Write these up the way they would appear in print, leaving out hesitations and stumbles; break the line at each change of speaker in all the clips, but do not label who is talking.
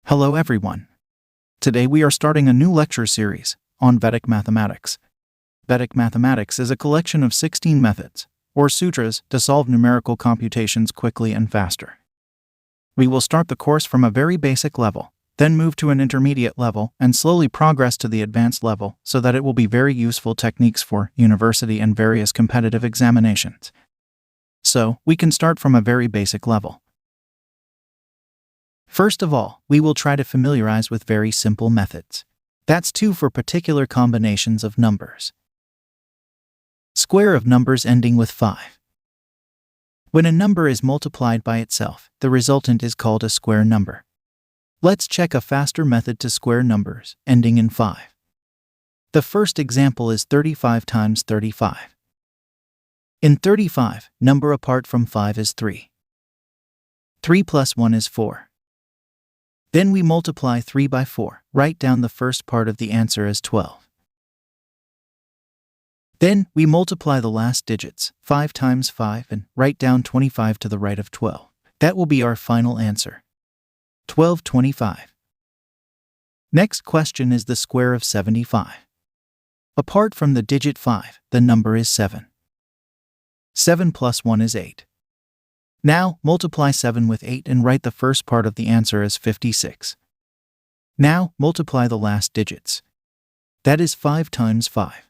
Hello everyone. Today we are starting a new lecture series on Vedic mathematics. Vedic mathematics is a collection of 16 methods, or sutras, to solve numerical computations quickly and faster. We will start the course from a very basic level, then move to an intermediate level, and slowly progress to the advanced level so that it will be very useful techniques for university and various competitive examinations. So, we can start from a very basic level. First of all, we will try to familiarize with very simple methods. That's 2 for particular combinations of numbers. Square of numbers ending with 5. When a number is multiplied by itself, the resultant is called a square number. Let's check a faster method to square numbers ending in 5. The first example is 35 times 35. In 35, number apart from 5 is 3. 3 plus 1 is 4. Then we multiply 3 by 4. Write down the first part of the answer as 12. Then we multiply the last digits, 5 times 5, and write down 25 to the right of 12. That will be our final answer. 1225. Next question is the square of 75. Apart from the digit 5, the number is 7. 7 plus 1 is 8. Now, multiply 7 with 8 and write the first part of the answer as 56. Now, multiply the last digits. That is 5 times 5.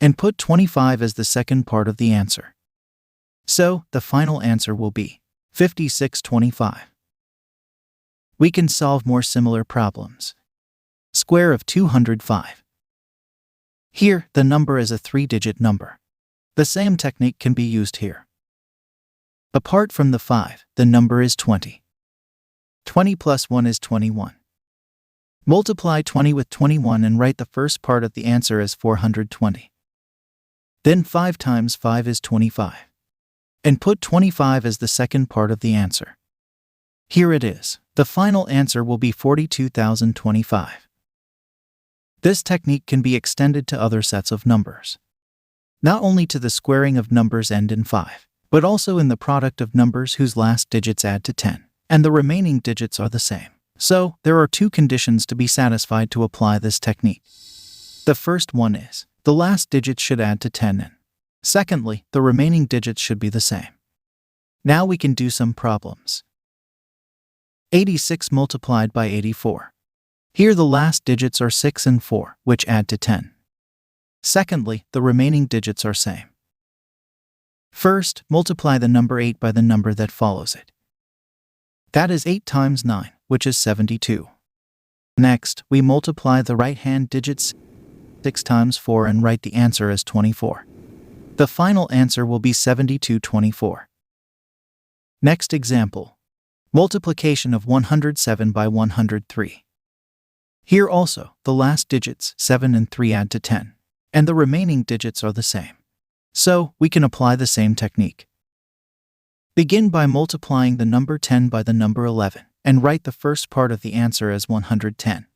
And put 25 as the second part of the answer. So, the final answer will be 5625. We can solve more similar problems. Square of 205. Here, the number is a 3-digit number. The same technique can be used here. Apart from the 5, the number is 20. 20 plus 1 is 21. Multiply 20 with 21 and write the first part of the answer as 420. Then 5 times 5 is 25. And put 25 as the second part of the answer. Here it is. The final answer will be 42,025. This technique can be extended to other sets of numbers. Not only to the squaring of numbers end in 5, but also in the product of numbers whose last digits add to 10, and the remaining digits are the same. So, there are 2 conditions to be satisfied to apply this technique. The first one is, the last digits should add to 10 and, secondly, the remaining digits should be the same. Now we can do some problems. 86 multiplied by 84. Here the last digits are 6 and 4, which add to 10. Secondly, the remaining digits are same. First, multiply the number 8 by the number that follows it. That is 8 times 9, which is 72. Next, we multiply the right-hand digits 6 times 4 and write the answer as 24. The final answer will be 7224. Next example. Multiplication of 107 by 103. Here also, the last digits 7 and 3 add to 10, and the remaining digits are the same. So, we can apply the same technique. Begin by multiplying the number 10 by the number 11, and write the first part of the answer as 110.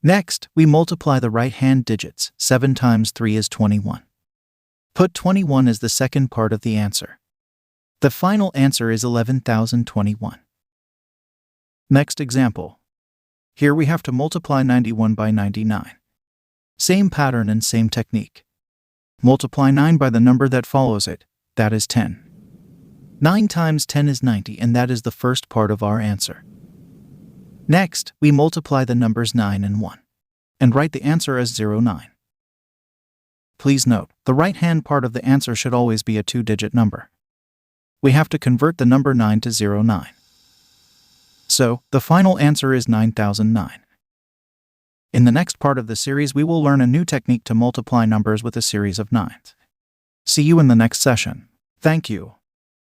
Next, we multiply the right-hand digits. 7 times 3 is 21. Put 21 as the second part of the answer. The final answer is 11,021. Next example. Here we have to multiply 91 by 99. Same pattern and same technique. Multiply 9 by the number that follows it, that is 10. 9 times 10 is 90, and that is the first part of our answer. Next, we multiply the numbers 9 and 1, and write the answer as 09. Please note, the right-hand part of the answer should always be a 2-digit number. We have to convert the number 9 to 09. So, the final answer is 9009. In the next part of the series, we will learn a new technique to multiply numbers with a series of 9s. See you in the next session. Thank you.